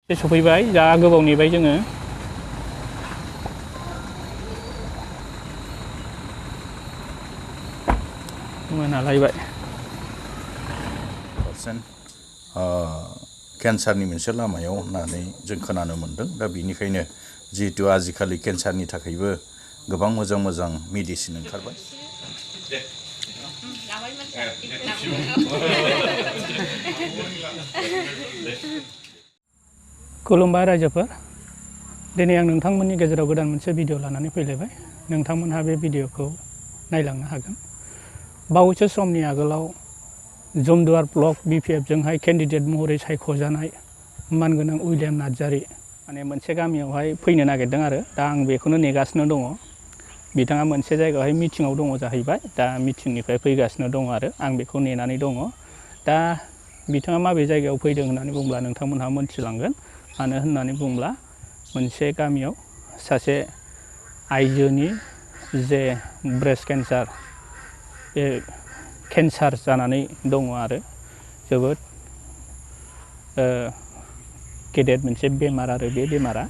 सफैबाय जा गोबाव नेबाय जोङो मोनालायबाय केन्सारनि मोनसे लामायाव होननानै जों खोनानो मोनदों दा बेनिखायनो जिहेतु आजिखालि केन्सारनि थाखायबो गोबां मोजां मोजां मेडिसिन ओंखारबाय खुलुमबाय रायजोफोर दिनै आं नोंथांमोननि गेजेराव गोदान मोनसे भिडिअ लानानै फैलायबाय नोंथांमोनहा बे भिडिअखौ नायलांनो हागोन बावैसो समनि आगोलाव जमदुवार ब्लक BPF जोंहाय केन्डिडेट महरै सायख'जानाय मानगोनां उइलियाम नार्जारी माने मोनसे गामियावहाय फैनो नागिरदों आरो दा आं बेखौनो नेगासिनो दङ बिथाङा मोनसे जायगायावहाय मिटिंआव दङ जाहैबाय दा मिटिंनिफ्राय फैगासिनो दङ आरो आं बेखौ नेनानै दङ दा बिथाङा माबे जायगायाव फैदों होननानै बुंब्ला नोंथांमोनहा मोनथिलांगोन मानो होननानै बुंब्ला मोनसे गामियाव सासे आइजोनि जे ब्रेस्ट केन्सार बे केन्सार जानानै दङ आरो जोबोद गेदेर मोनसे बेमार आरो बे बेमारा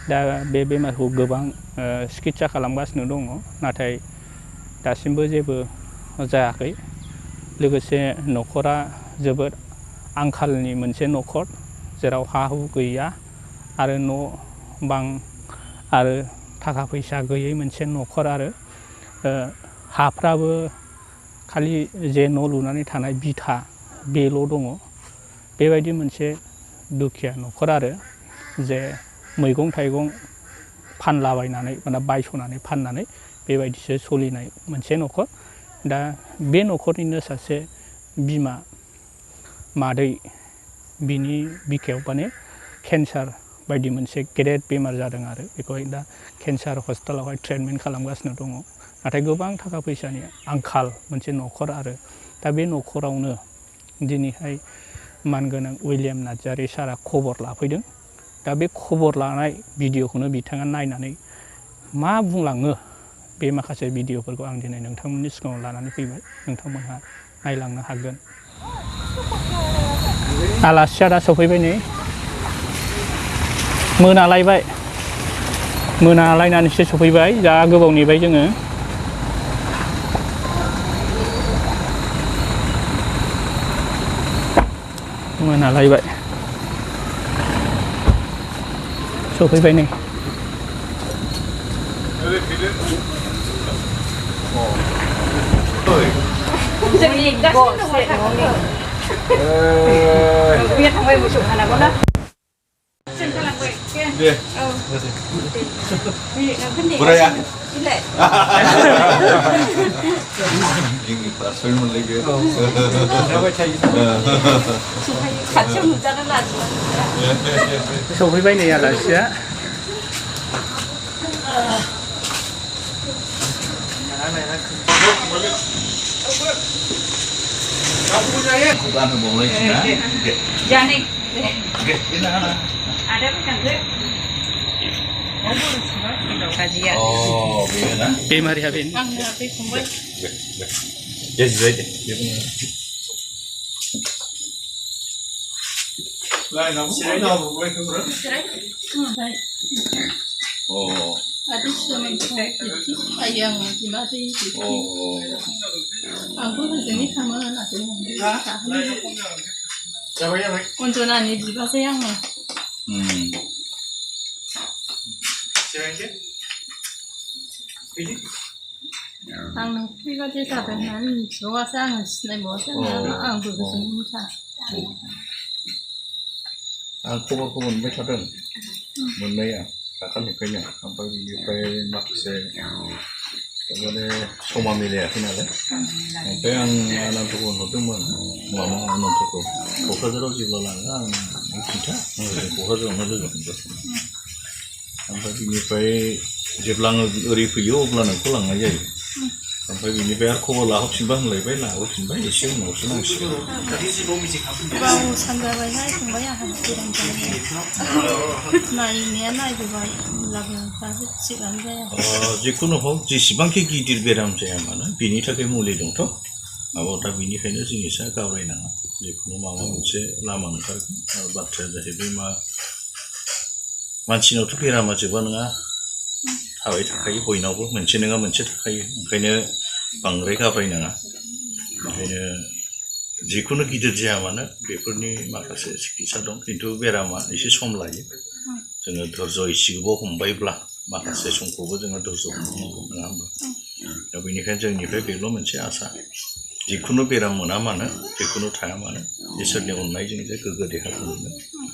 दा बे बेमारखौ गोबां सिकित्सा खालामगासिनो दङ नाथाय दासिमबो जेबो जायाखै लोगोसे न'खरा जोबोद आंखालनि मोनसे न'खर जेराव हा हु गैया आरो न' बां आरो थाखा फैसा गैयै मोनसे न'खर आरो हाफ्राबो खालि जे न' लुनानै थानाय बिथा बेल' दङ बेबायदि मोनसे दुखिया न'खर आरो जे मैगं थाइगं फानलाबायनानै माने बायस'नानै फाननानै बेबायदिसो सोलिनाय मोनसे न'खर दा बे न'खरनिनो सासे बिमा मादै बिनि बिखायाव माने केन्सार बायदि मोनसे गेदेर बेमार जादों आरो बेखौहाय दा केन्सार हस्पिटालावहाय ट्रिटमेन्ट खालामगासिनो दङ नाथाय गोबां थाखा फैसानि आंखाल मोनसे न'खर आरो दा बे न'खरावनो दिनैहाय मानगोनां उइलियाम नार्जारी सारा खबर लाफैदों दा बे खबर लानाय भिडिअखौनो बिथाङा नायनानै मा बुंलाङो बे माखासे भिडिअफोरखौ आं दिनै नोंथांमोननि सिगाङाव लानानै फैबाय नोंथांमोनहा नायलांनो हागोन आलासिया दा सफैबाय नै मोनालायनानैसो सफैबाय जा गोबाव नेबाय जोङो मोनालायबाय सफैबाय नै Biết thằng Vây một chục hả nào con đó. Xin cho làm vậy kia. Đi. Buraya. Lệ. Ini personal lagi. Khát trong một chân là सफैबाय नै आलासिया Bukan boleh Cina. Jangan nih. Ada kan gue. Kajian. Oh, benar. बेमारिया बेनो Ang nabi kumbay. Ya sudah aja. Lah, kamu boleh kemana? Oh. Ada sama kayak gitu. Ayang gimana sih? Oh. Aku kan sini sama anak tuh. Siapa ya, Mike? Untuk nani di bahasa yang Siapa ini? ang kita dia sabi nani semua sang na mo sang ang bersama musa. Aku मोनबाय थादों मोननाया दाखालिनिफ्रायनो ओमफ्राय बिनिफ्राय माखासे माने समा मिलायाखै नालाय ओमफ्राय आं आनन्दखौ नुदोंमोन माबा आनन्दखौ क'क्राझाराव जेब्ला लाङो आं खिन्था क'क्राझारावनो लोगो मोनगासिनो ओमफ्राय बिनिफ्राय जेब्ला आङो ओरै फैयो अब्ला नोंखौ लांनाय जायो ओमफ्राय बिनिफ्राय आरो खबर लाहरफिनबा होनलायबाय लाहरफिनबाय एसे उनावसो नांसिगोन Bawo sanggabay na kumbay ang hirang kami. नायनाया नायबोबाय होनब्लाबो दाबो थिगानो जायाखै जिखुनु हक जेसेबांखि गिदिर बेराम जाया मानो बिनि थाखाय मुलि दंथ' दा बिनिखायनो जिनिसा गावरायनाङा जिखुनु माबा मोनसे लामा ओंखारगोन बाथ्राया जाहैबाय मा मानसिनावथ' बेरामा जोबा नङा थाबाय थाखायो बयनावबो मोनसे नङा मोनसे थाखायो ओंखायनो बांद्राय घाबरायनाङा ओंखायनो जिखुनु गिदिर जाया मानो बेफोरनि माखासे सिकित्सा दं खिन्थु बेरामा एसे सम लायो जोङो धैर्य एसे गोबाव हमबायब्ला माखासे समखौबो जोङो धैर्य हमनांगौ नङा होमबा दा बेनिखायनो जोंनिफ्राय बेल' मोनसे आसा जिखुनु बेराम मोना मानो जिखुनु थाया मानो इसोरनि अननायजों जे गोग्गो देहाखौ मोनो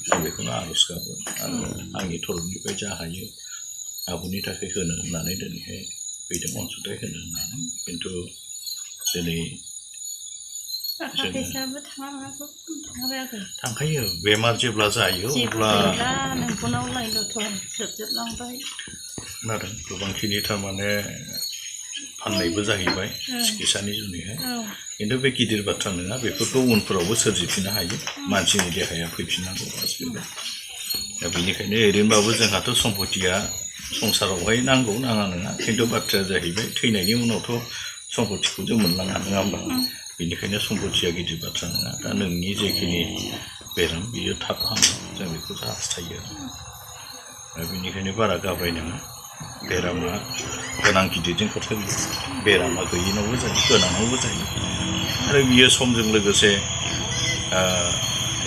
जों बेखौनो आर'ज गाबो आरो आंनि थरफनिफ्राय जा हायो आब'नि थाखाय होनो होननानै दिनैहाय फैदों अनसुंथाइ होनो होननानै खिन्थु दिनै थाखा फैसाबो थांखायो बेमार जेब्ला जायो अब्ला नोंखौनावलायल'थ' जोबजोबलांबाय खोनादों गोबांखिनि थारमाने फाननायबो जाहैबाय सिकित्सानि जुनैहाय खिन्थु बे गिदिर बाथ्रा नङा बेफोरखौ उनफोरावबो सोरजिफिननो हायो मानसिनि देहाया फैफिननांगौ गासैबो दा बेनिखायनो ओरैनोबाबो जोंहाथ' सम्पतिया संसारावहाय नांगौ नाङा नङा खिन्थु बाथ्राया जाहैबाय थैनायनि उनावथ' सम्पतिखौ जों मोनलाङा नङा होमबा बेनिखायनो सम्पतिया गिदिर बाथ्रा नङा दा नोंनि जेखिनि बेराम बियो थाब हामो जों बेखौ हास्थायो दा बेनिखायनो बारा घाबरायनाङा बेरामा गोनां गिदिरजों खोथा गैया बेरामा गैयिनावबो जायो गोनाङावबो जायो आरो बियो समजों लोगोसे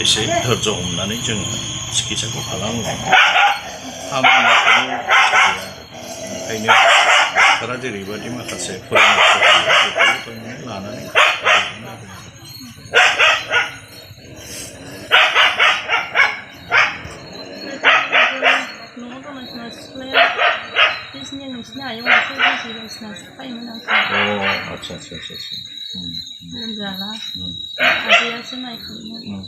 एसे धैर्य हमनानै जोङो सिकित्साखौ खालामो हामनायखौनो ओंखायनो डाक्टारा जेरैबायदि माखासे परामर्श होयो बेफोरखौ लानानै नोंसिना आयंआसो बायदिसिनासो फायोमोन आंखौ आच्छा लोमजाला आदैयासो नायफैयोमोन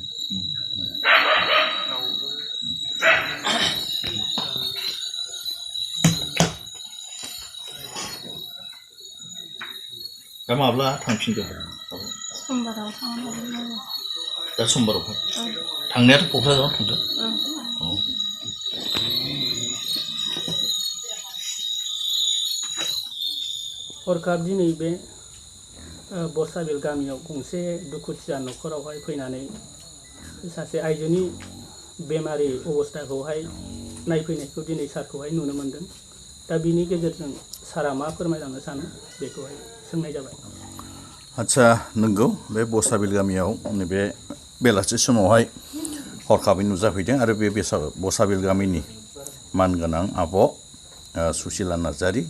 दा माब्ला थांफिनगोन समबाराव थांनांगोन दा समबाराव थांनायाथ' क'क्राझाराव थांदों हरखाब दिनै बे बसाबिल गामियाव गंसे दुखुथिया न'खरावहाय फैनानै सासे आइजोनि बेमारि अबस्थाखौहाय नायफैनायखौ दिनै सारखौहाय नुनो मोनदों दा बिनि गेजेरजों सारा मा फोरमायलांनो सानो बेखौहाय सोंनाय जाबाय आच्छा नंगौ बे बसाबिल गामियाव नैबे बेलासि समावहाय हरखाबै नुजाफैदों आरो बे बसाबिल गामिनि मानगोनां आब' सुसिला नार्जारि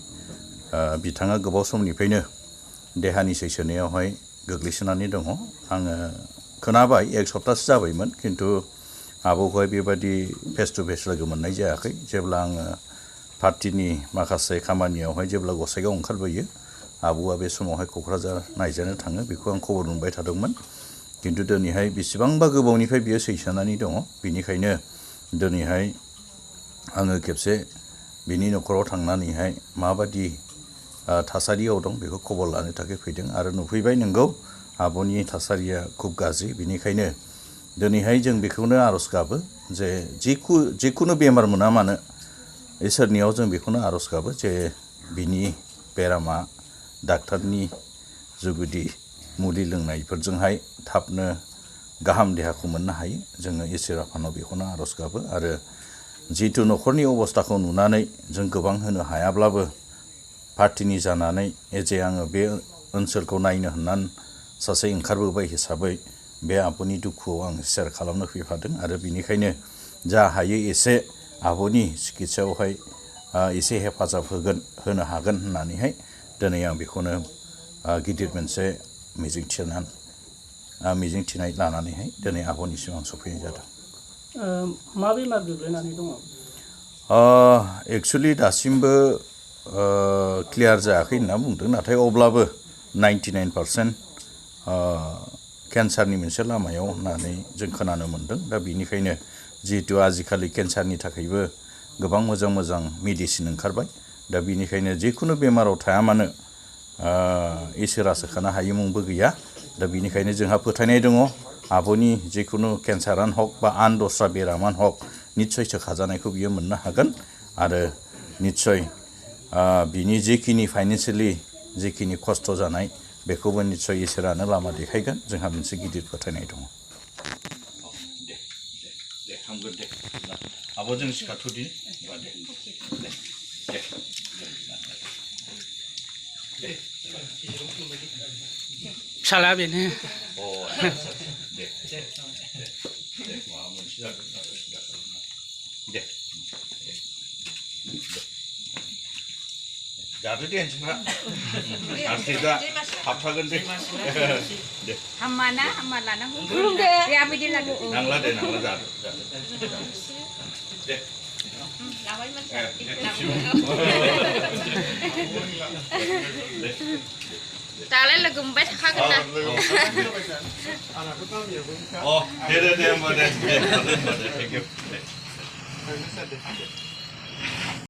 बिथाङा गोबाव समनिफ्रायनो देहानि सैसोनायावहाय गोग्लैसोनानै दङ आङो खोनाबाय एक सप्ताहसो जाबायमोन खिन्थु आब'खौहाय बेबायदि फेस टु फेस लोगो मोननाय जायाखै जेब्ला आङो पार्टिनि माखासे खामानियावहाय जेब्ला गसाइगाव ओंखारबोयो आब'आ बे समावहाय क'क्राझार नायजानो थाङो बेखौ आं खबर मोनबाय थादोंमोन खिन्थु दिनैहाय बेसेबांबा गोबावनिफ्राय बियो सैसोनानै दङ बेनिखायनो दिनैहाय आङो खेबसे बिनि न'खराव थांनानैहाय माबादि थासारियाव दं बेखौ खबर लानो थाखाय फैदों आरो नुफैबाय नंगौ आब'नि थासारिया खुब गाज्रि बेनिखायनो दिनैहाय जों बेखौनो आर'ज गाबो जे जिखुनु बेमार मोना मानो इसोरनियाव जों बेखौनो आर'ज गाबो जे बिनि बेरामा डाक्टारनि जुगुदि मुलि लोंनायफोरजोंहाय थाबनो गाहाम देहाखौ मोननो हायो जोङो इसोर आफानाव बेखौनो आर'ज गाबो आरो जिहेतु न'खरनि अबस्थाखौ नुनानै जों गोबां होनो हायाब्लाबो पार्टिनि जानानै जे आङो बे ओनसोलखौ नायनो होननानै सासे ओंखारबोबाय हिसाबै बे आब'नि दुखुआव आं सेयार खालामनो फैफादों आरो बिनिखायनो जा हायो एसे आब'नि सिकित्सायावहाय एसे हेफाजाब होनो हागोन होननानैहाय दिनै आं बेखौनो गिदिर मोनसे मिजिंथिनाय लानानैहाय दिनै आब'निसिम आं सफैनाय जादों मा बेमार गोग्लैनानै दङ एक्सुवेलि दासिमबो क्लियार जायाखै होनना बुंदों नाथाय अब्लाबो 99% केन्सारनि मोनसे लामायाव होननानै जों खोनानो मोनदों दा बेनिखायनो जिहेतु आजिखालि केन्सारनि थाखायबो गोबां मोजां मोजां मेडिसिन ओंखारबाय दा बेनिखायनो जिखुनु बेमाराव थाया मानो इसोरा सोखानो हायै मुंबो गैया दा बेनिखायनो जोंहा फोथायनाय दङ आब'नि जिखुनु केन्सारानो हक बा आन दस्रा बेरामानो हक निस्सय सोखाजानायखौ बियो मोननो हागोन आरो निस्सय बिनि जेखिनि फाइनेन्सियेलि जेखिनि खस्थ' जानाय बेखौबो निस्सय इसोरानो लामा देखायगोन जोंहा मोनसे गिदिर फोथायनाय दङ दे हामगोन दे आब' जों सिखारथ'दिनि फिसाला बेनो जादो दे नोंस्रा आसैदा थाबथागोन दे दे हामा ना हामा लानांगौ खुलुमदो दे आबायदि लादो नांला दे नांला जादो दे लाबाय मानसिया दालाय लोगो मोनबाय थाखागोन ना अ दे होमबा दे थेंक इउ